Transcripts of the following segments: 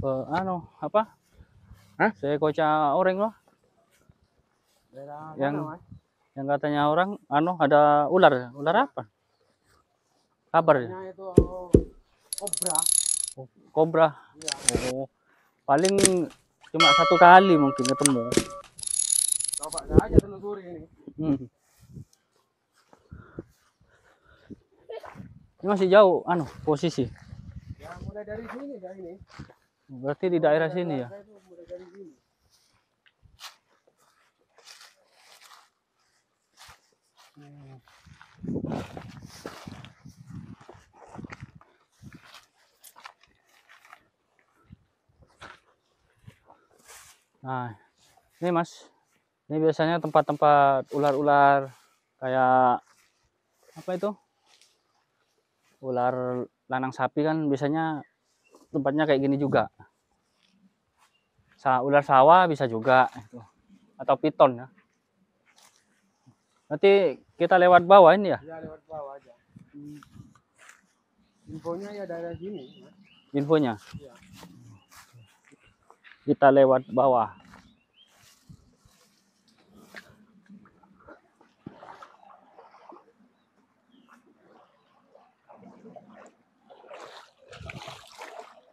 anu apa? Hah? Seekor orang loh. Daerah Yang mana, Mas? yang katanya orang anu ada ular. Ular apa? Kabar ya? Katanya itu kobra. Oh, kobra. Iya. Oh, paling cuma satu kali mungkin ketemu. Coba saja telusuri ini. Hmm. Ini masih jauh anu posisi. Ya mulai dari sini ya ini. Berarti di daerah sini ya. Itu mulai dari sini. Nah, ini Mas. Ini biasanya tempat-tempat ular-ular kayak apa itu? Ular lanang sapi kan biasanya tempatnya kayak gini juga. Ular sawah bisa juga itu. Atau piton ya. Nanti kita lewat bawah ini ya. Ya lewat bawah aja. Infonya ya daerah sini. Mas. Infonya. Iya. Kita lewat bawah.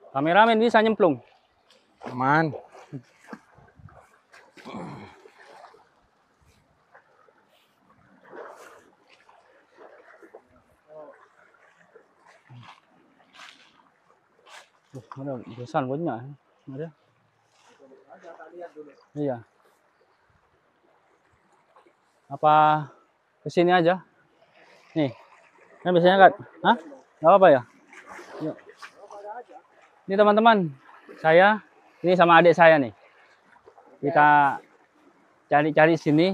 Kameramen bisa nyemplung. Aman. Ada besar banyak. Ada. Iya. Apa kesini aja? Nih. Kan biasanya kan, hah? Gak apa ya? Yuk. Ini teman-teman, saya ini sama adik saya nih. Kita cari-cari sini.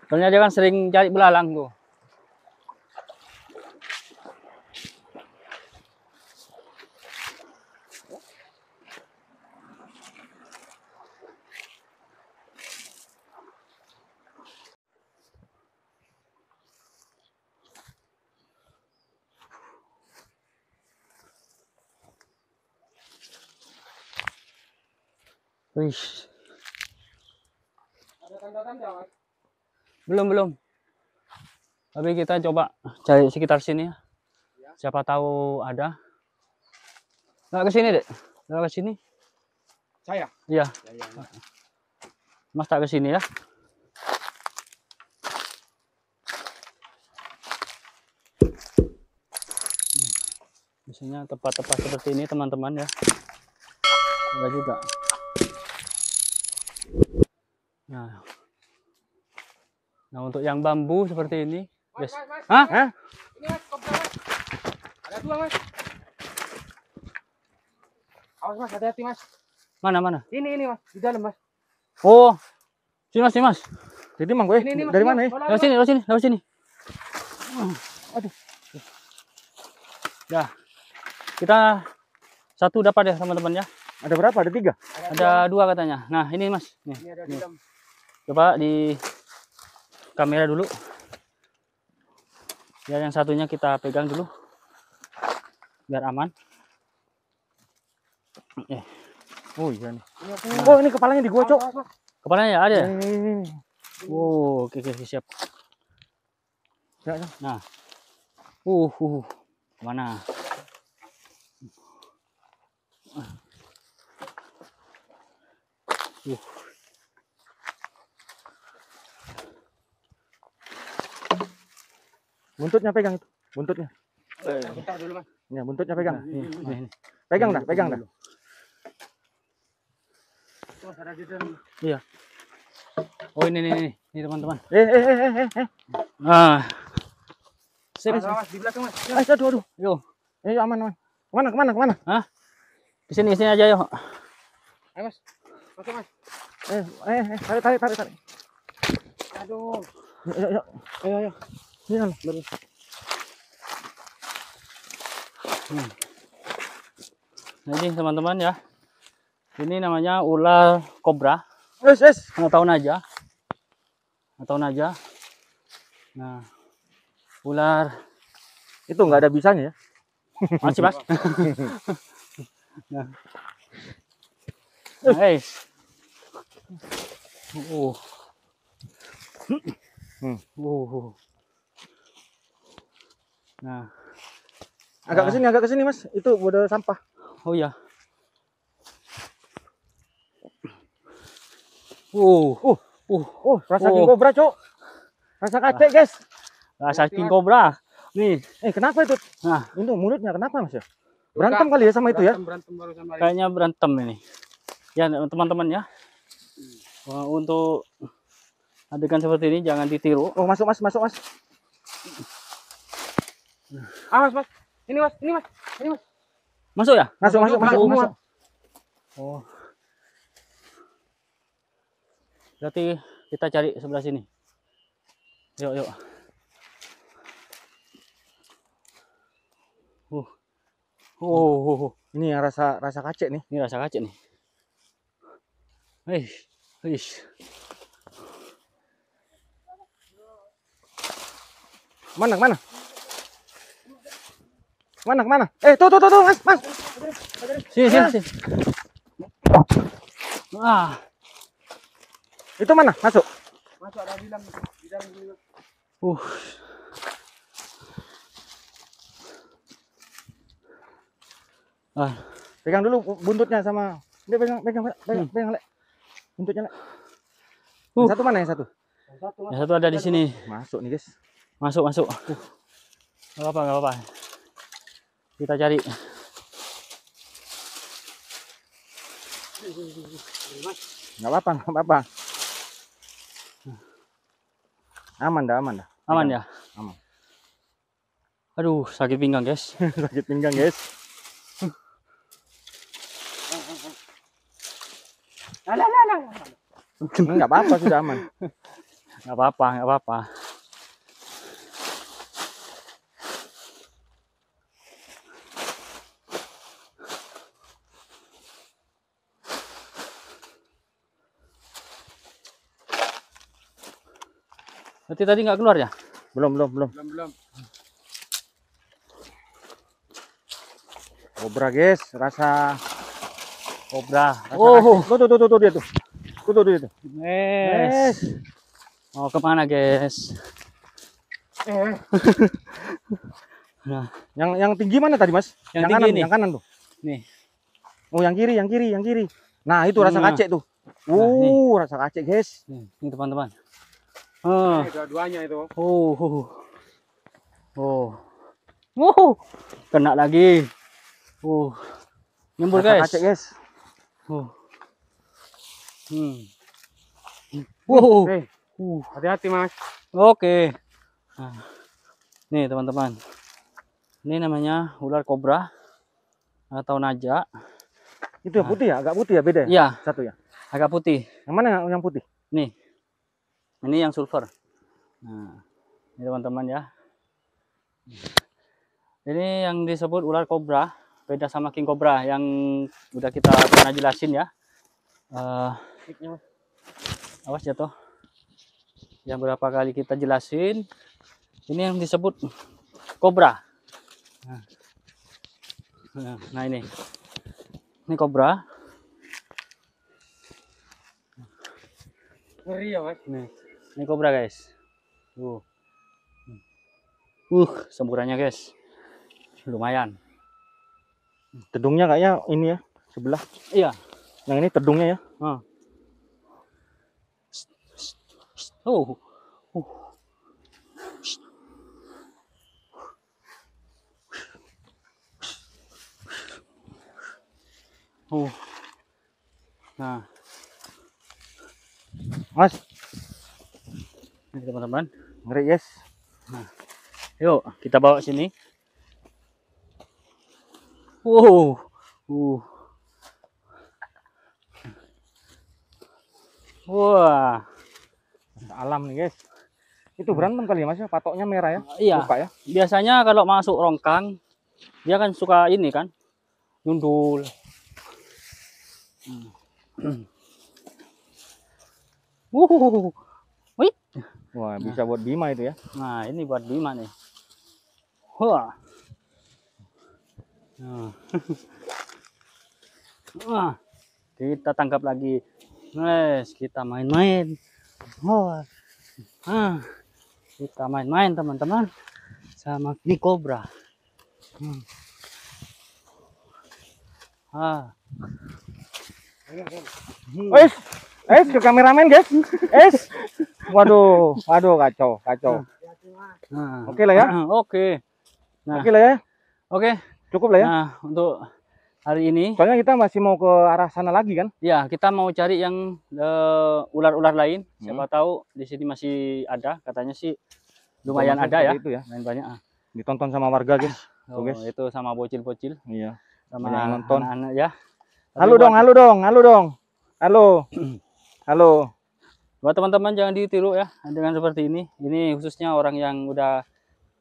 Soalnya dia kan sering cari belalang tuh. Wih, Ada tanda-tanda, Mas? belum. Tapi kita coba cari sekitar sini ya. Siapa tahu ada. Nggak ke sini, Dek. Nggak ke sini. Saya? Iya. Ya. Mas tak ke sini ya. Biasanya tempat-tempat seperti ini teman-teman ya. Ada juga. Nah, untuk yang bambu seperti ini. Mas. Hah? Hah? Ini Mas, kobra Mas. Ada dua Mas. Awas Mas, hati-hati Mas. Mana? Ini Mas, di dalam Mas. Oh, sini Mas. Jadi Mang gue Ini, dari mana ya? Lewat sini. Aduh. Ya, kita satu dapat ya teman-teman ya. Ada berapa? Ada 3? Ada 2 katanya. Nah, ini Mas. Nih. Ini ada di dalam. Coba di kamera dulu. Ya, yang satunya kita pegang dulu. Biar aman. Oh iya nih. Oh ini kepalanya digocok. Kepalanya ya ada ya? Ini. Oh, oke, siap. Ya. Nah. Mana? Buntutnya pegang itu. Buntutnya. Bentar dulu, Mas. Ya, buntutnya pegang. Ini. Pegang dah. Iya. Oh, ini teman-teman. Mas, Di belakang Mas. Aduh. Yo. Aman. Kemana? Hah? Di sini aja yuk. Ayo Mas. Masuk Mas. Tarik. Aduh. Ayo. Ini kan. Jadi teman-teman ya. Ini namanya ular kobra. Yes. Atau naja. Nah, ular itu nggak ada bisanya ya. masih Mas. Nah. Guys. Nah. Agak ke sini Mas. Itu udah sampah. Oh iya. Rasa king cobra, Cok. Rasa kacek, guys. Rasa king cobra. Nih. Kenapa itu? Nah, itu mulutnya kenapa, Mas ya? Berantem kali ya sama itu ya? Kayaknya berantem ini. Ya, teman-teman ya. Untuk adegan seperti ini jangan ditiru. Oh, masuk Mas. Mas. Ini Mas. Masuk ya? Masuk. Oh. Berarti kita cari sebelah sini. Yuk. Ini yang rasa kacek nih. Ini rasa kacek nih. Mana? Tuh, Mas. Sini. Itu mana? Masuk ada bilang di dalam dulu. Pegang dulu buntutnya sama. Dia pegang, Le. Buntutnya, Le. Yang satu mana yang satu? Yang satu ada di sini. Masuk nih, guys. Masuk. Enggak apa-apa. Kita cari. Enggak apa-apa. Aman dah. Aman ya? Aman. Aduh, sakit pinggang, guys. Sakit pinggang, guys. Enggak apa-apa, sudah aman. Enggak apa-apa. Berarti tadi nggak keluar ya? Belum. Cobra, guys, rasa Cobra. Tuh dia tuh. Tuh dia tuh. Yes. Mau kemana, guys? Nah, yang tinggi mana tadi, Mas? Yang tinggi kanan, nih. Yang kanan tuh. Nih. Oh, yang kiri. Nah, itu rasa kacek tuh. Rasa kacek, guys. Ini teman-teman. Dua-duanya itu. Kena lagi. Nyembur, Rasa guys. kacek, guys. Hati-hati, Mas. Oke. Nah, nih teman-teman. Ini namanya ular kobra atau naja. Itu yang putih ya, agak putih ya, beda ya? Iya. Satu ya. Agak putih. Yang mana yang putih? Nih. Ini yang sulfur. Nah, ini teman-teman ya. Ini yang disebut ular kobra, beda sama king cobra yang udah kita pernah jelasin ya. Awas jatuh. Yang berapa kali kita jelasin. Ini yang disebut kobra. Nah ini kobra. Ngeri ya, Mas. Ini kobra, guys. Semburannya, guys. Lumayan. Tedungnya kayaknya ini ya, sebelah. Iya. Yang ini tedungnya ya. Nah, Mas, ini teman-teman. ngeri, guys. Nah, yuk kita bawa sini. Wah, Alam nih, guys. Itu berantem kali ya, Mas? Patoknya merah ya? Iya. Luka ya? Biasanya kalau masuk rongkang, dia kan suka ini kan, nyundul. Wah, bisa buat Bima itu ya. Nah, ini buat Bima nih. Wah. Nah. Kita tangkap lagi. Guys, kita main-main. Oh. Kita main-main teman-teman sama ini kobra. Ke kameramen guys. Waduh, kacau. Oke lah ya. Oke. Nah, Oke lah ya. oke. Cukup lah ya. Nah, untuk hari ini, Soalnya kita masih mau ke arah sana lagi kan. ya kita mau cari yang ular-ular lain. Siapa tahu di sini masih ada. Katanya sih lumayan ada ya. Itu ya. Main banyak. Ditonton sama warga guys. Tuh, guys. Itu sama bocil-bocil. Iya. Sama Banyak yang nonton. anak-anak ya. Halo dong. Halo. Buat teman-teman jangan ditiru ya dengan seperti ini. Ini khususnya orang yang udah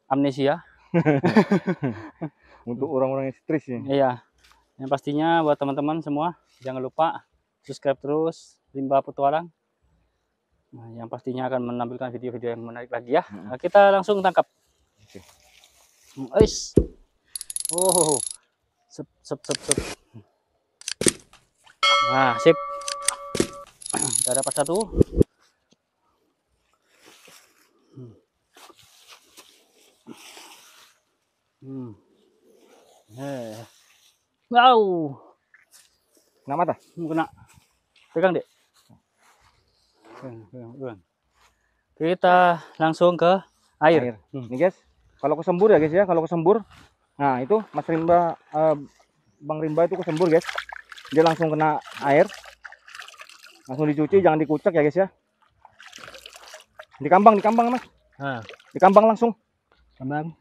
amnesia. Untuk orang-orang yang stres ya. Iya. Yang pastinya buat teman-teman semua jangan lupa subscribe terus Rimba Petualang. Nah, yang pastinya akan menampilkan video-video yang menarik lagi ya. Nah, kita langsung tangkap. Oke. Ois. Oh. Sep. Nah, sip. Kita dapat satu. Wow. Kena mata? Kena. Pegang, Dek. Pegang. Kita langsung ke air. Nih guys, kalau kesembur ya guys ya, nah itu Mas Rimba, Bang Rimba itu kesembur guys, dia langsung kena air, langsung dicuci, jangan dikucek ya guys ya, dikambang Mas, dikambang langsung. Kambang.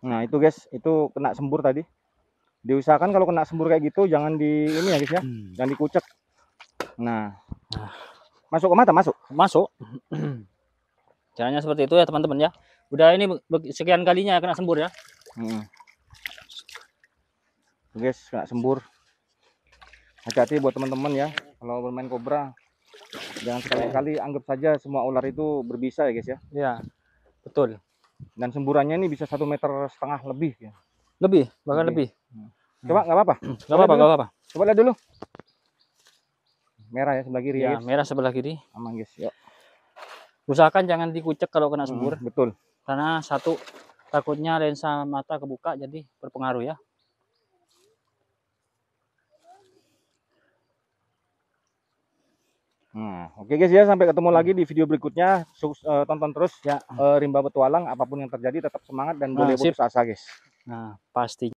Nah itu guys, itu kena sembur tadi, diusahakan kalau kena sembur kayak gitu jangan di ini ya guys ya, jangan dikucek. Nah, masuk ke mata, masuk. Caranya seperti itu ya teman-teman ya. Udah ini sekian kalinya kena sembur ya. Guys, kena sembur. Hati-hati buat teman-teman ya. Kalau bermain kobra, jangan sekali-kali anggap saja semua ular itu berbisa ya guys ya. Iya, betul. Dan semburannya ini bisa 1,5 meter lebih ya. Lebih, bahkan lebih. Coba, nggak apa-apa. Nggak apa-apa. Coba lihat dulu. Merah ya sebelah kiri Ya, ya. merah sebelah kiri. Aman guys, yuk. Usahakan jangan dikucek kalau kena sembur. Betul. Karena satu, takutnya lensa mata kebuka jadi berpengaruh ya. Nah, oke guys ya, sampai ketemu lagi di video berikutnya. Tonton terus ya Rimba Petualang, apapun yang terjadi tetap semangat dan boleh putus asa guys. Nah, pasti